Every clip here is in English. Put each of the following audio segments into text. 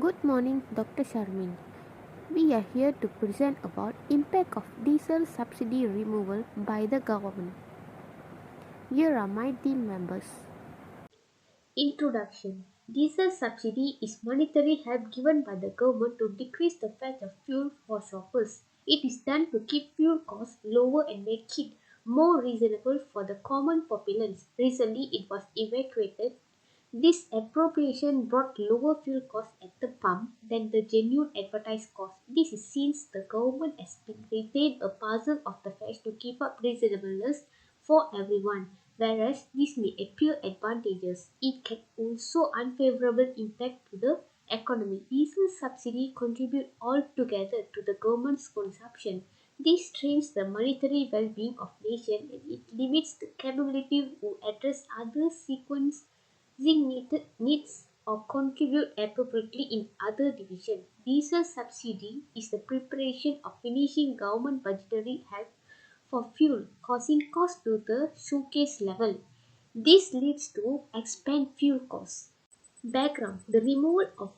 Good morning, Dr. Sharmin. We are here to present about impact of diesel subsidy removal by the government. Here are my team members. Introduction. Diesel subsidy is monetary help given by the government to decrease the price of fuel for shoppers. It is done to keep fuel costs lower and make it more reasonable for the common populace. Recently, it was evacuated. This appropriation brought lower fuel costs at the pump than the genuine advertised cost. This is since the government has been retained a puzzle of the facts to keep up reasonableness for everyone. Whereas this may appear advantageous, it can also unfavorable impact to the economy. Diesel subsidy contribute altogether to the government's consumption. This strains the monetary well-being of nation and it limits the capability to address other sequence needs or contribute appropriately in other divisions. Diesel subsidy is the preparation of finishing government budgetary help for fuel, causing cost to the showcase level. This leads to expand fuel costs. Background. The removal of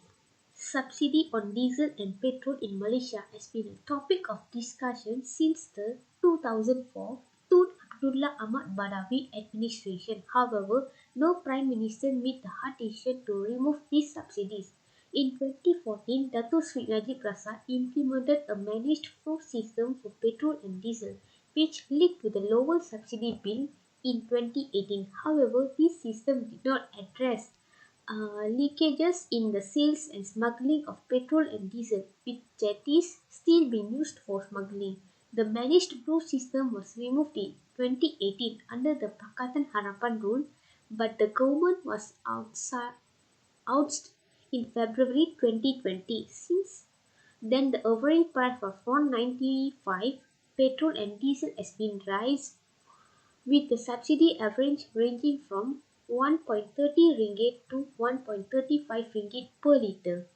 subsidy on diesel and petrol in Malaysia has been a topic of discussion since the 2004 Tun Abdullah Ahmad Badawi administration. However, no Prime Minister made the hard decision to remove these subsidies. In 2014, Dato Sri Najib Razak implemented a managed flow system for petrol and diesel, which led to the lower subsidy bill in 2018. However, this system did not address leakages in the sales and smuggling of petrol and diesel, with jetties still being used for smuggling. The managed blue system was removed in 2018 under the Pakatan Harapan rule, but the government was ousted in February 2020. Since then, the average price was 195 petrol and diesel has been raised with the subsidy average ranging from 1.30 ringgit to 1.35 ringgit per litre.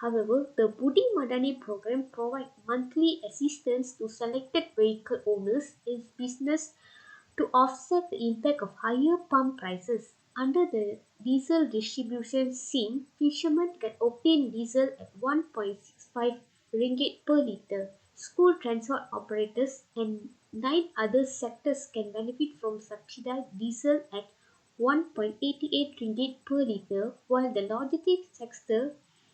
However, the Budi Madani program provides monthly assistance to selected vehicle owners and business to offset the impact of higher pump prices. Under the diesel distribution scheme, fishermen can obtain diesel at 1.65 ringgit per litre. School transport operators and 9 other sectors can benefit from subsidized diesel at 1.88 ringgit per litre, while the logistics sector,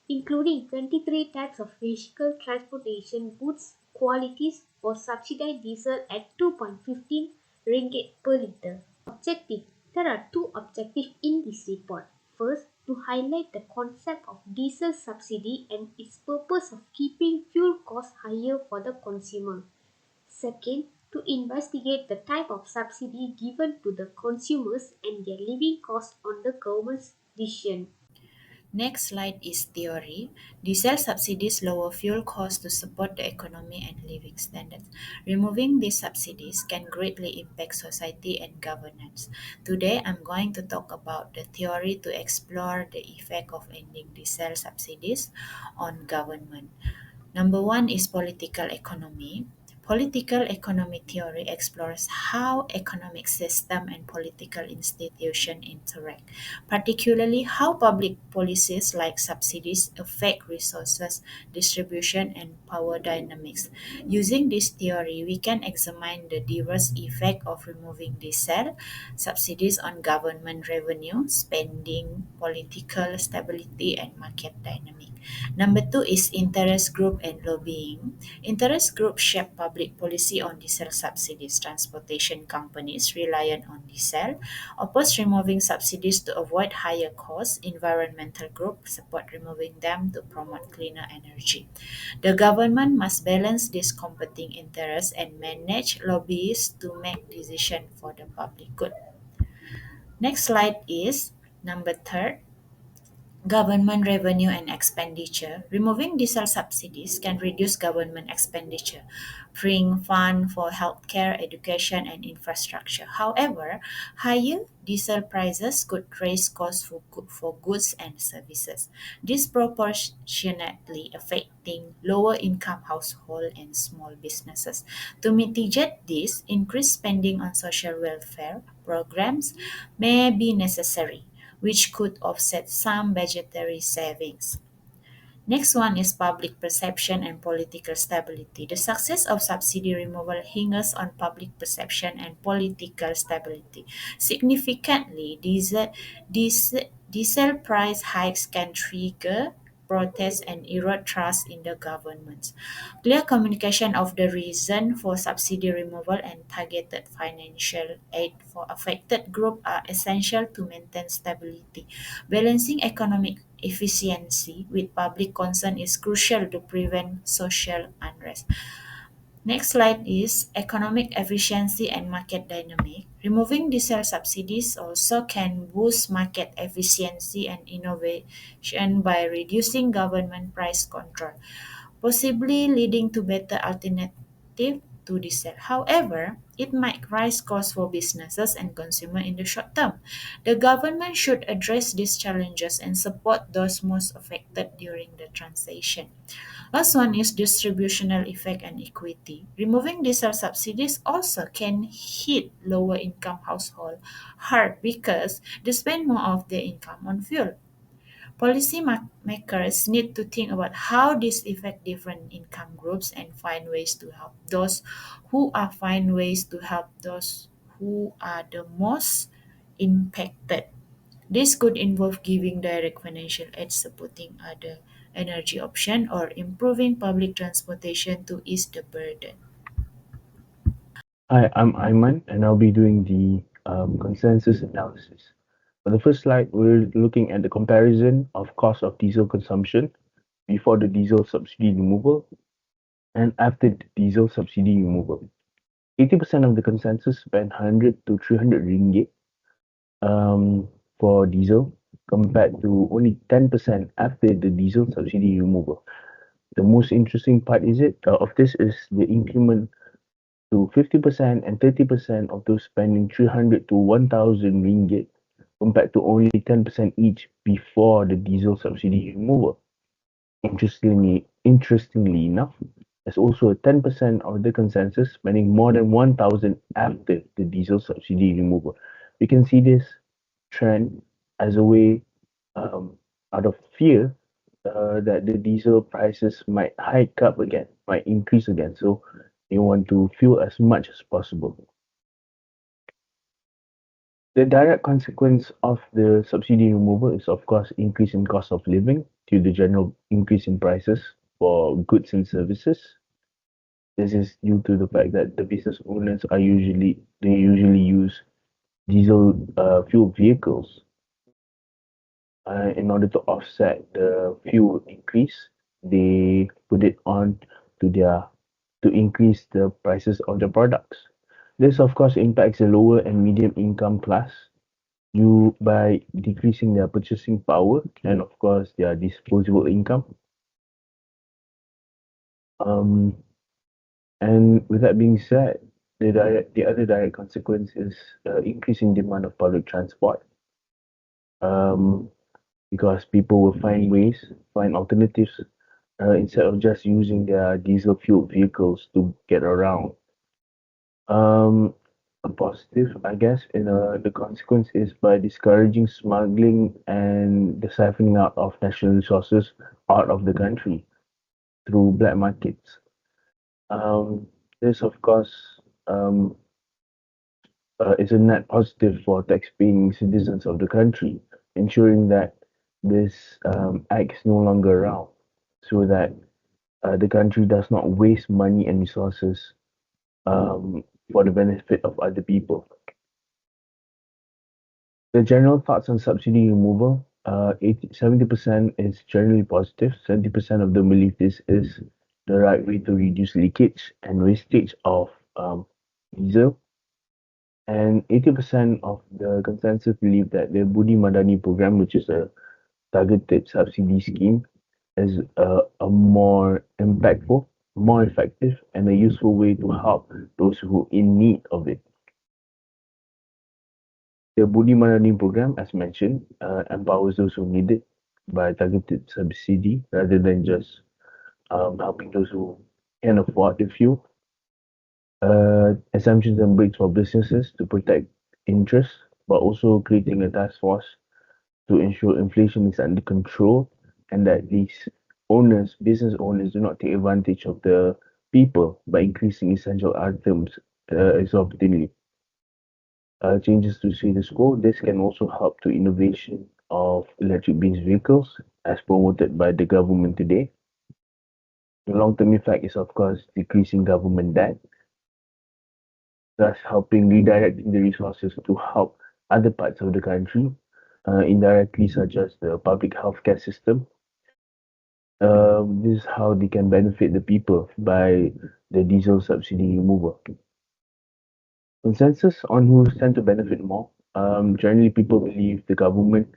including 23 types of vehicle transportation goods qualities for subsidized diesel at 2.15 ringgit per litre. Objective. There are two objectives in this report. First, to highlight the concept of diesel subsidy and its purpose of keeping fuel costs higher for the consumer. Second, to investigate the type of subsidy given to the consumers and their living costs on the government's decision. Next slide is theory. Diesel subsidies lower fuel costs to support the economy and living standards. Removing these subsidies can greatly impact society and governance. Today, I'm going to talk about the theory to explore the effect of ending diesel subsidies on government. Number one is political economy. Political economy theory explores how economic system and political institutions interact, particularly how public policies like subsidies affect resources distribution and power dynamics. Using this theory, we can examine the diverse effect of removing diesel subsidies on government revenue, spending, political stability, and market dynamics. Number two is interest group and lobbying. Interest groups shape public policy on diesel subsidies. Transportation companies reliant on diesel oppose removing subsidies to avoid higher costs. Environmental groups support removing them to promote cleaner energy. The government must balance these competing interests and manage lobbyists to make decisions for the public good. Next slide is number third. Government revenue and expenditure. Removing diesel subsidies can reduce government expenditure, freeing funds for healthcare, education, and infrastructure. However, higher diesel prices could raise costs for goods and services, disproportionately affecting lower income households and small businesses. To mitigate this, increased spending on social welfare programs may be necessary. which could offset some budgetary savings. Next one is public perception and political stability. The success of subsidy removal hinges on public perception and political stability. Significantly, diesel price hikes can trigger protests and erode trust in the government. Clear communication of the reason for subsidy removal and targeted financial aid for affected groups are essential to maintain stability. Balancing economic efficiency with public concern is crucial to prevent social unrest. Next slide is economic efficiency and market dynamic. Removing diesel subsidies also can boost market efficiency and innovation by reducing government price control, possibly leading to better alternative to diesel. However, it might raise costs for businesses and consumers in the short term. The government should address these challenges and support those most affected during the transition. Last one is distributional effect and equity. Removing diesel subsidies also can hit lower income households hard because they spend more of their income on fuel. Policymakers need to think about how this affect different income groups and find ways to help those who are the most impacted. This could involve giving direct financial aid, supporting other energy options, or improving public transportation to ease the burden. Hi, I'm Ayman, and I'll be doing the consensus analysis. For the first slide, we're looking at the comparison of cost of diesel consumption before the diesel subsidy removal and after the diesel subsidy removal. 80% of the consensus spent 100 to 300 ringgit for diesel compared to only 10% after the diesel subsidy removal. The most interesting part of this is the increment to 50% and 30% of those spending 300 to 1,000 ringgit compared to only 10% each before the diesel subsidy removal. Interestingly enough, there's also a 10% of the consensus spending more than 1,000 after the diesel subsidy removal. We can see this trend as a way out of fear that the diesel prices might hike up again, might increase again. So they want to fuel as much as possible. The direct consequence of the subsidy removal is, of course, increase in cost of living due to the general increase in prices for goods and services. This is due to the fact that the business owners usually use diesel fuel vehicles in order to offset the fuel increase. They put it on to increase the prices of the products. This, of course, impacts the lower and medium income class by decreasing their purchasing power and, of course, their disposable income. Um, and with that being said, the other direct consequence is increasing demand of public transport. Um, because people will find alternatives instead of just using their diesel fueled vehicles to get around. Um, a positive, I guess, the consequence is by discouraging smuggling and the siphoning out of national resources out of the country through black markets. This, of course, um, is a net positive for tax-paying citizens of the country, ensuring that this act is no longer around, so that the country does not waste money and resources for the benefit of other people. The general thoughts on subsidy removal, 70% is generally positive. 70% of them believe this is the right way to reduce leakage and wastage of diesel. And 80% of the consensus believe that the Budi Madani program, which is a targeted subsidy scheme, is a more impactful, more effective, and a useful way to help those who in need of it. The Budi Madani program, as mentioned, empowers those who need it by targeted subsidy rather than just helping those who can afford the fuel. Assumptions and breaks for businesses to protect interests, but also creating a task force to ensure inflation is under control and that these business owners, do not take advantage of the people by increasing essential items exorbitantly. Changes to status quo. This can also help to innovation of electric vehicles as promoted by the government today. The long-term effect is, of course, decreasing government debt, thus helping redirecting the resources to help other parts of the country, indirectly, such as the public healthcare system. This is how they can benefit the people by the diesel subsidy removal. Consensus on who stand to benefit more. Generally, people believe the government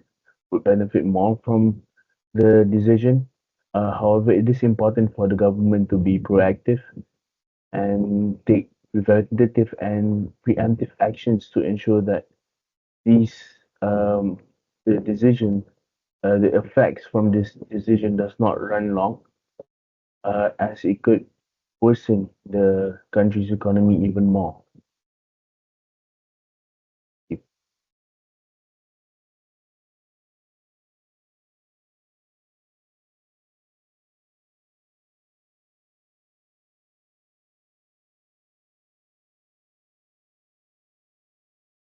would benefit more from the decision. However, it is important for the government to be proactive and take preventative and preemptive actions to ensure that these the decision the effects from this decision does not run long, as it could worsen the country's economy even more.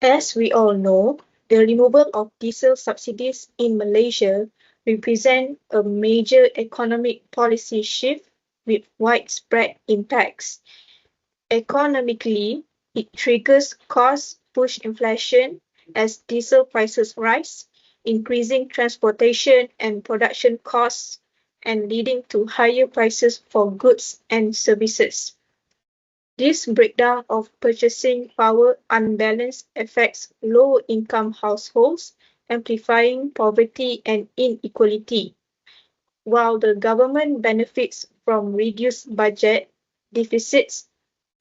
As we all know, the removal of diesel subsidies in Malaysia represent a major economic policy shift with widespread impacts. Economically, it triggers cost-push inflation as diesel prices rise, increasing transportation and production costs and leading to higher prices for goods and services. This breakdown of purchasing power unbalance affects low-income households, amplifying poverty and inequality, while the government benefits from reduced budget deficits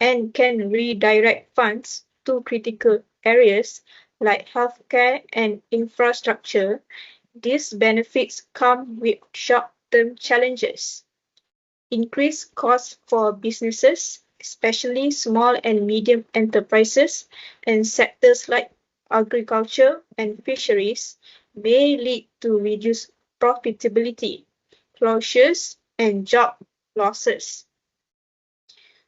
and can redirect funds to critical areas like healthcare and infrastructure. These benefits come with short-term challenges. Increased costs for businesses, especially small and medium enterprises and sectors like agriculture and fisheries, may lead to reduced profitability, closures, and job losses.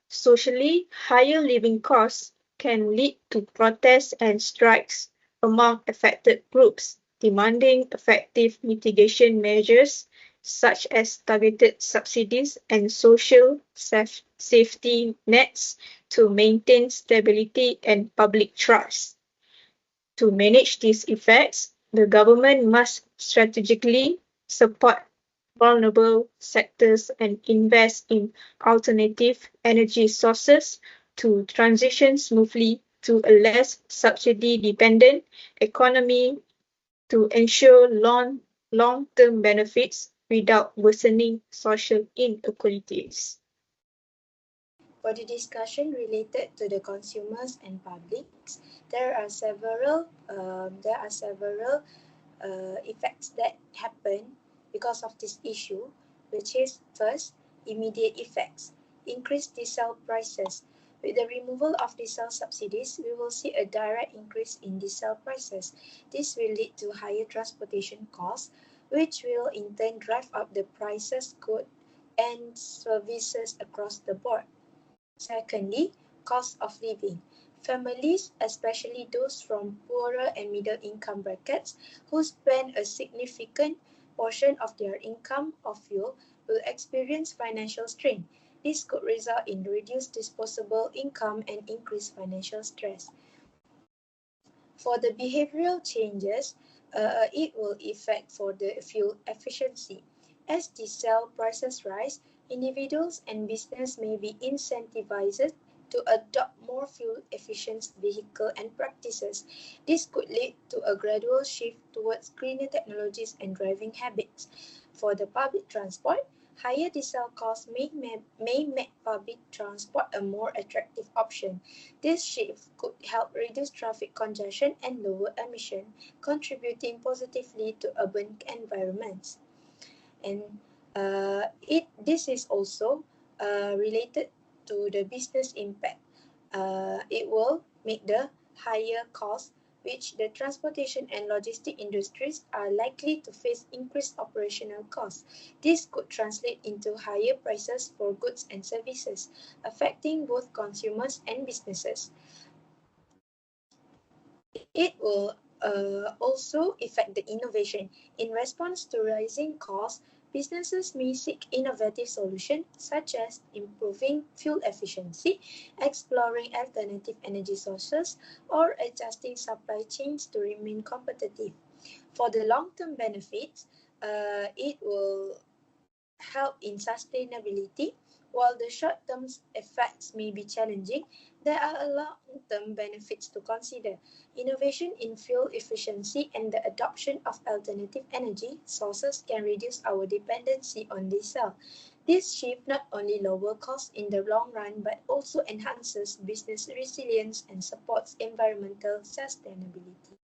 Socially, higher living costs can lead to protests and strikes among affected groups, demanding effective mitigation measures such as targeted subsidies and social safety nets to maintain stability and public trust. To manage these effects, the government must strategically support vulnerable sectors and invest in alternative energy sources to transition smoothly to a less subsidy-dependent economy to ensure long-term benefits without worsening social inequalities. For the discussion related to the consumers and publics, there are several effects that happen because of this issue, which is first, immediate effects, increased diesel prices. With the removal of diesel subsidies, we will see a direct increase in diesel prices. This will lead to higher transportation costs, which will in turn drive up the prices goods and services across the board. Secondly, cost of living. Families, especially those from poorer and middle income brackets, who spend a significant portion of their income on fuel, will experience financial strain. This could result in reduced disposable income and increased financial stress. For the behavioral changes, it will affect for the fuel efficiency. As diesel prices rise, individuals and business may be incentivized to adopt more fuel-efficient vehicle and practices. This could lead to a gradual shift towards greener technologies and driving habits. For the public transport, higher diesel costs may make public transport a more attractive option. This shift could help reduce traffic congestion and lower emission, contributing positively to urban environments. And this is also related to the business impact. It will make the higher cost which the transportation and logistic industries are likely to face increased operational costs. This could translate into higher prices for goods and services, affecting both consumers and businesses. It will also affect the innovation. In response to rising costs, businesses may seek innovative solutions such as improving fuel efficiency, exploring alternative energy sources, or adjusting supply chains to remain competitive. For the long-term benefits, it will help in sustainability. While the short-term effects may be challenging, there are long-term benefits to consider. Innovation in fuel efficiency and the adoption of alternative energy sources can reduce our dependency on diesel. This shift not only lowers costs in the long run but also enhances business resilience and supports environmental sustainability.